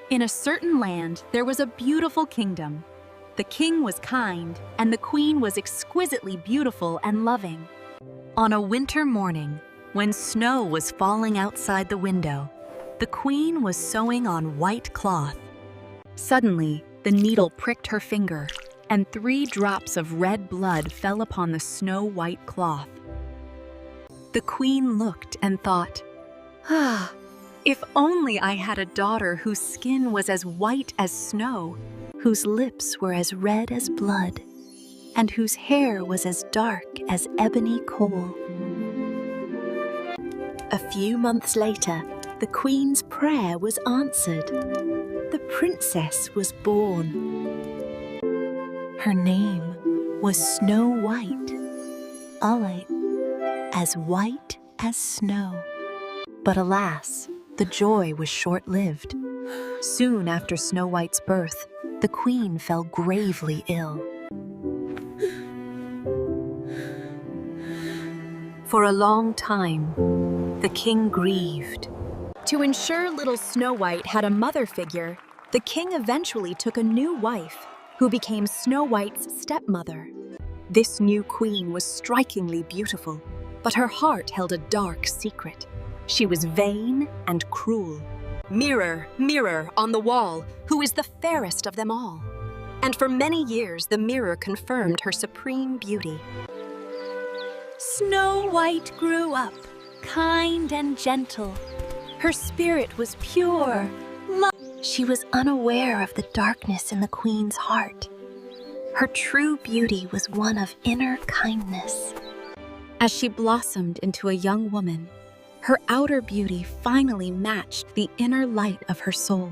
In a certain land, there was a beautiful kingdom. The king was kind, and the queen was exquisitely beautiful and loving. On a winter morning, when snow was falling outside the window, the queen was sewing on white cloth. Suddenly, the needle pricked her finger, and 3 drops of red blood fell upon the snow-white cloth. The queen looked and thought, "Ah, if only I had a daughter whose skin was as white as snow, whose lips were as red as blood, and whose hair was as dark as ebony coal." A few months later, the queen's prayer was answered. The princess was born. Her name was Snow White, as white as snow. But alas, the joy was short-lived. Soon after Snow White's birth, the queen fell gravely ill. For a long time, the king grieved. To ensure little Snow White had a mother figure, the king eventually took a new wife, who became Snow White's stepmother. This new queen was strikingly beautiful, but her heart held a dark secret. She was vain and cruel. "Mirror, mirror on the wall, who is the fairest of them all?" And for many years, the mirror confirmed her supreme beauty. Snow White grew up, kind and gentle. Her spirit was pure. She was unaware of the darkness in the queen's heart. Her true beauty was one of inner kindness. As she blossomed into a young woman, her outer beauty finally matched the inner light of her soul.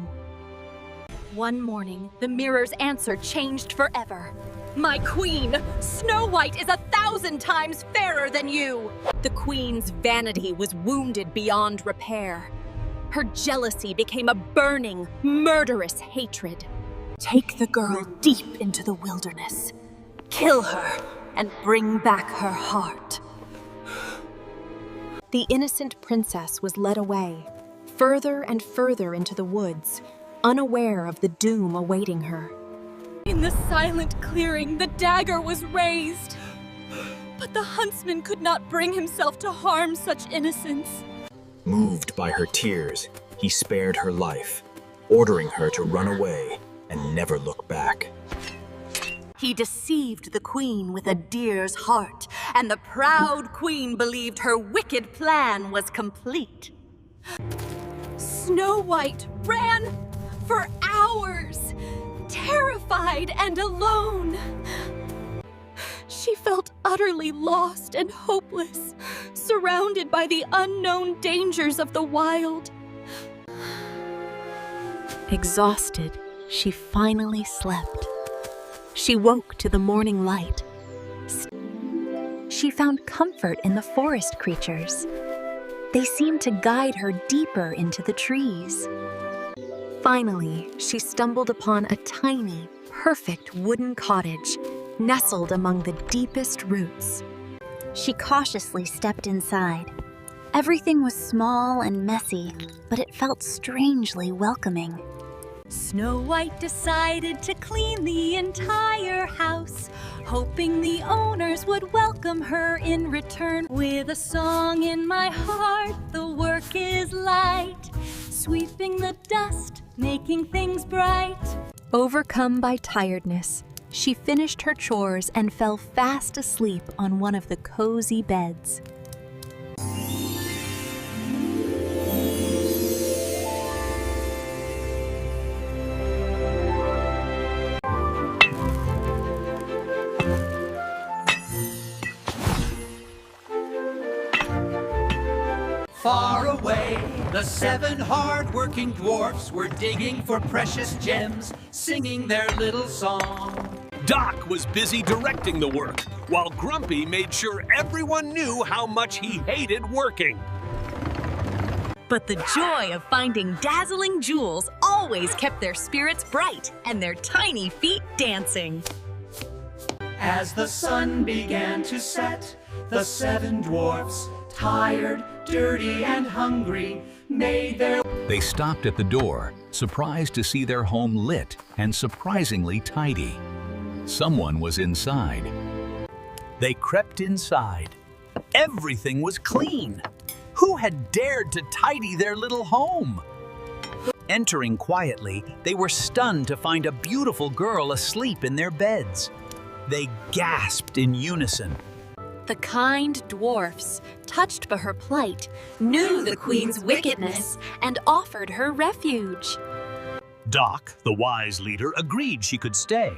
One morning, the mirror's answer changed forever. "My queen, Snow White is 1,000 times fairer than you!" The queen's vanity was wounded beyond repair. Her jealousy became a burning, murderous hatred. "Take the girl deep into the wilderness. Kill her and bring back her heart." The innocent princess was led away, further and further into the woods, unaware of the doom awaiting her. In the silent clearing, the dagger was raised. But the huntsman could not bring himself to harm such innocence. Moved by her tears, he spared her life, ordering her to run away and never look back. He deceived the queen with a deer's heart, and the proud queen believed her wicked plan was complete. Snow White ran for hours, terrified and alone. She felt utterly lost and hopeless, surrounded by the unknown dangers of the wild. Exhausted, she finally slept. She woke to the morning light. She found comfort in the forest creatures. They seemed to guide her deeper into the trees. Finally, she stumbled upon a tiny, perfect wooden cottage, nestled among the deepest roots. She cautiously stepped inside. Everything was small and messy, but it felt strangely welcoming. Snow White decided to clean the entire house, hoping the owners would welcome her in return. With a song in my heart, the work is light, sweeping the dust, making things bright. Overcome by tiredness, she finished her chores and fell fast asleep on one of the cozy beds. Far away, the 7 hard-working dwarfs were digging for precious gems, singing their little song. Doc was busy directing the work, while Grumpy made sure everyone knew how much he hated working. But the joy of finding dazzling jewels always kept their spirits bright and their tiny feet dancing. As the sun began to set, the 7 dwarfs, tired, dirty, and hungry, made their They stopped at the door, surprised to see their home lit and surprisingly tidy. Someone was inside. They crept inside. Everything was clean. Who had dared to tidy their little home? Entering quietly, they were stunned to find a beautiful girl asleep in their beds. They gasped in unison. The kind dwarfs, touched by her plight, knew the queen's wickedness and offered her refuge. Doc, the wise leader, agreed she could stay.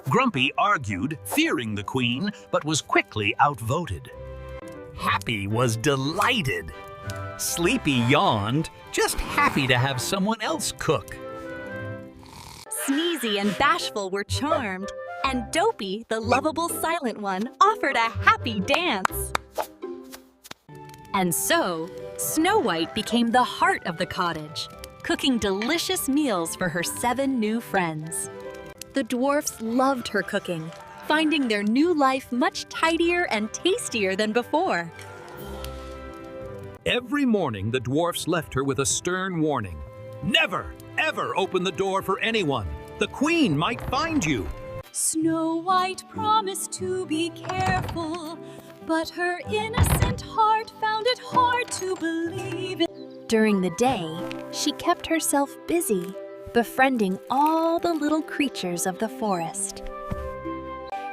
Grumpy argued, fearing the queen, but was quickly outvoted. Happy was delighted. Sleepy yawned, just happy to have someone else cook. Sneezy and Bashful were charmed, and Dopey, the lovable silent one, offered a happy dance. And so, Snow White became the heart of the cottage, cooking delicious meals for her 7 new friends. The dwarfs loved her cooking, finding their new life much tidier and tastier than before. Every morning, the dwarfs left her with a stern warning. Never, ever open the door for anyone. The queen might find you. Snow White promised to be careful, but her innocent heart found it hard to believe. During the day, she kept herself busy, befriending all the little creatures of the forest.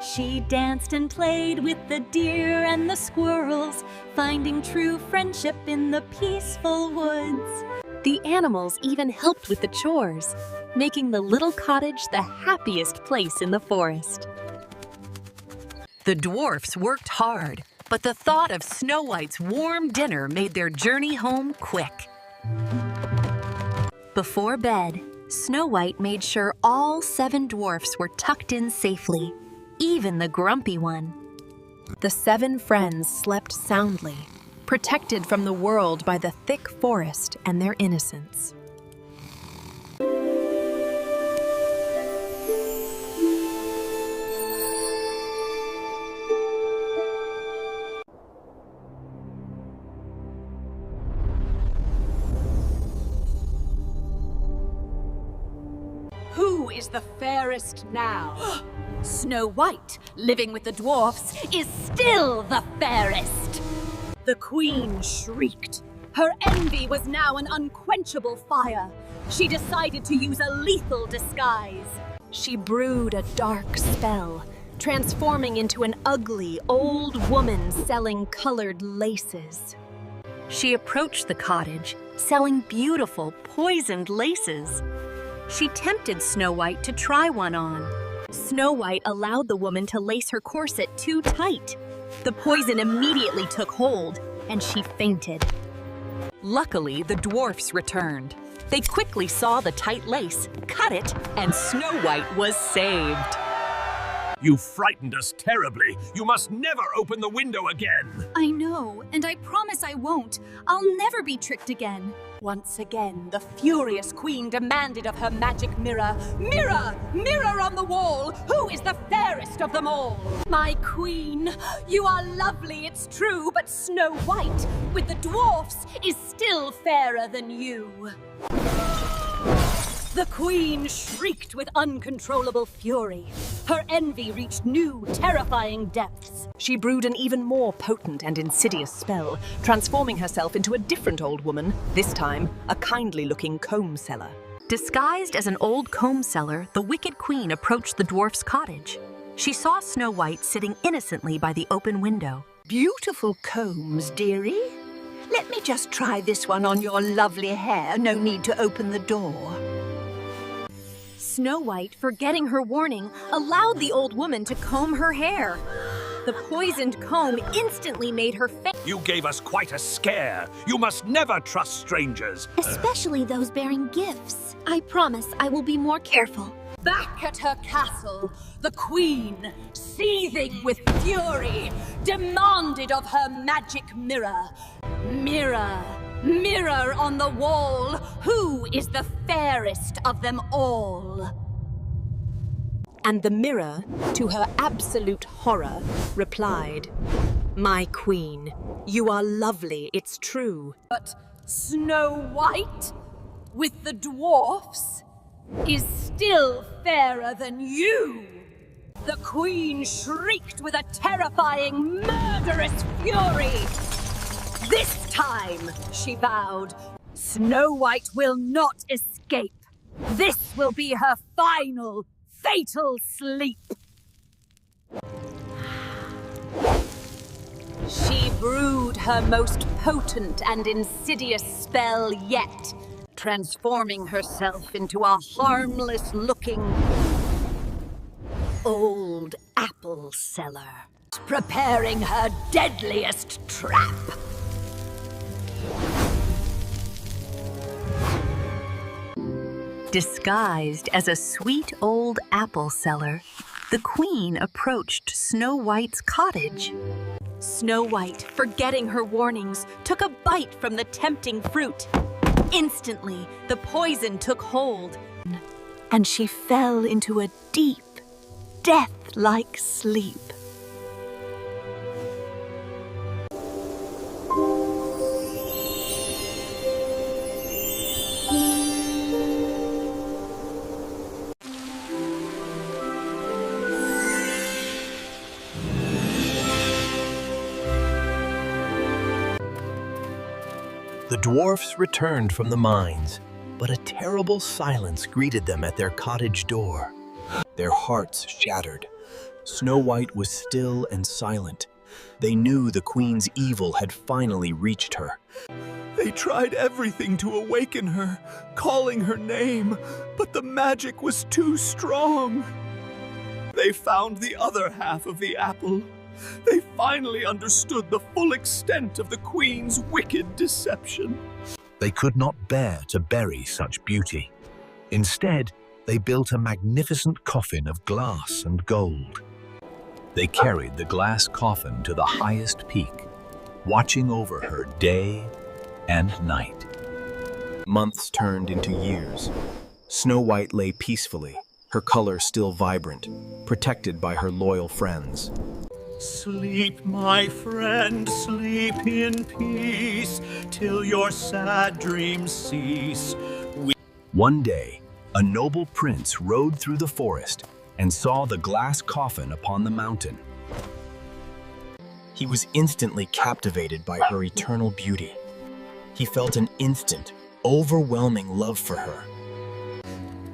She danced and played with the deer and the squirrels, finding true friendship in the peaceful woods. The animals even helped with the chores, making the little cottage the happiest place in the forest. The dwarfs worked hard, but the thought of Snow White's warm dinner made their journey home quick. Before bed, Snow White made sure all 7 dwarfs were tucked in safely, even the grumpy one. The 7 friends slept soundly, protected from the world by the thick forest and their innocence. Who is the fairest now? Snow White, living with the dwarfs, is still the fairest. The queen shrieked. Her envy was now an unquenchable fire. She decided to use a lethal disguise. She brewed a dark spell, transforming into an ugly old woman selling colored laces. She approached the cottage, selling beautiful, poisoned laces. She tempted Snow White to try one on. Snow White allowed the woman to lace her corset too tight. The poison immediately took hold, and she fainted. Luckily, the dwarfs returned. They quickly saw the tight lace, cut it, and Snow White was saved. You frightened us terribly. You must never open the window again. I know, and I promise I won't. I'll never be tricked again. Once again, the furious queen demanded of her magic mirror, "Mirror, mirror on the wall, who is the fairest of them all?" My queen, you are lovely, it's true, but Snow White, with the dwarfs, is still fairer than you. The queen shrieked with uncontrollable fury. Her envy reached new, terrifying depths. She brewed an even more potent and insidious spell, transforming herself into a different old woman, this time a kindly-looking comb seller. Disguised as an old comb seller, the wicked queen approached the dwarf's cottage. She saw Snow White sitting innocently by the open window. Beautiful combs, dearie. Let me just try this one on your lovely hair. No need to open the door. Snow White, forgetting her warning, allowed the old woman to comb her hair. The poisoned comb instantly made her faint. You gave us quite a scare. You must never trust strangers. Especially those bearing gifts. I promise I will be more careful. Back at her castle, the queen, seething with fury, demanded of her magic mirror. Mirror, mirror on the wall, who is the fairest of them all? And the mirror, to her absolute horror, replied, "My queen, you are lovely, it's true. But Snow White? with the dwarfs is still fairer than you. The queen shrieked with a terrifying, murderous fury. This time, she vowed, Snow White will not escape. This will be her final, fatal sleep. She brewed her most potent and insidious spell yet, transforming herself into a harmless-looking old apple seller, preparing her deadliest trap. Disguised as a sweet old apple seller, the queen approached Snow White's cottage. Snow White, forgetting her warnings, took a bite from the tempting fruit. Instantly, the poison took hold, and she fell into a deep, death-like sleep. The dwarfs returned from the mines, but a terrible silence greeted them at their cottage door. Their hearts shattered. Snow White was still and silent. They knew the queen's evil had finally reached her. They tried everything to awaken her, calling her name, but the magic was too strong. They found the other half of the apple. They finally understood the full extent of the queen's wicked deception. They could not bear to bury such beauty. Instead, they built a magnificent coffin of glass and gold. They carried the glass coffin to the highest peak, watching over her day and night. Months turned into years. Snow White lay peacefully, her color still vibrant, protected by her loyal friends. Sleep, my friend, sleep in peace, till your sad dreams cease. One day, a noble prince rode through the forest and saw the glass coffin upon the mountain. He was instantly captivated by her eternal beauty. He felt an instant, overwhelming love for her.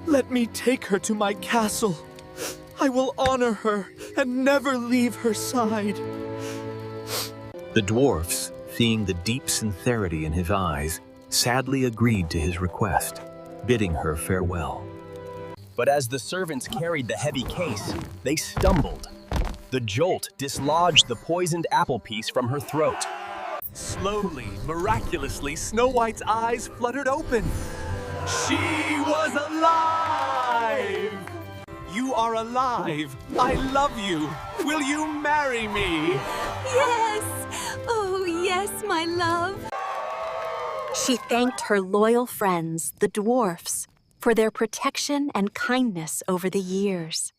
Let me take her to my castle. I will honor her and never leave her side. The dwarfs, seeing the deep sincerity in his eyes, sadly agreed to his request, bidding her farewell. But as the servants carried the heavy case, they stumbled. The jolt dislodged the poisoned apple piece from her throat. Slowly, miraculously, Snow White's eyes fluttered open. She was alive! You are alive. I love you. Will you marry me? Yes! Oh, yes, my love. She thanked her loyal friends, the dwarfs, for their protection and kindness over the years.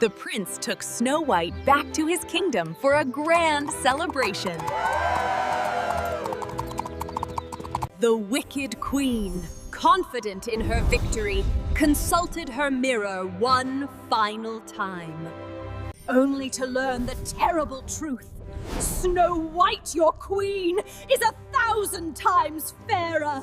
The prince took Snow White back to his kingdom for a grand celebration. The wicked queen, confident in her victory, consulted her mirror one final time, only to learn the terrible truth. Snow White, your queen, is 1,000 times fairer.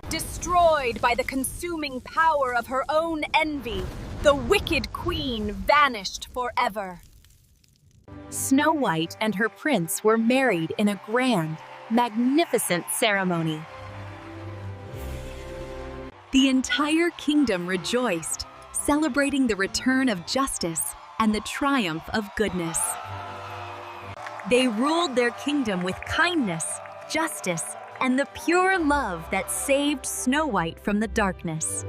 Destroyed by the consuming power of her own envy, the wicked queen vanished forever. Snow White and her prince were married in a grand, magnificent ceremony. The entire kingdom rejoiced, celebrating the return of justice and the triumph of goodness. They ruled their kingdom with kindness, justice, and the pure love that saved Snow White from the darkness.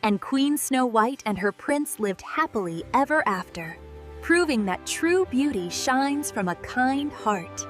And Queen Snow White and her prince lived happily ever after, proving that true beauty shines from a kind heart.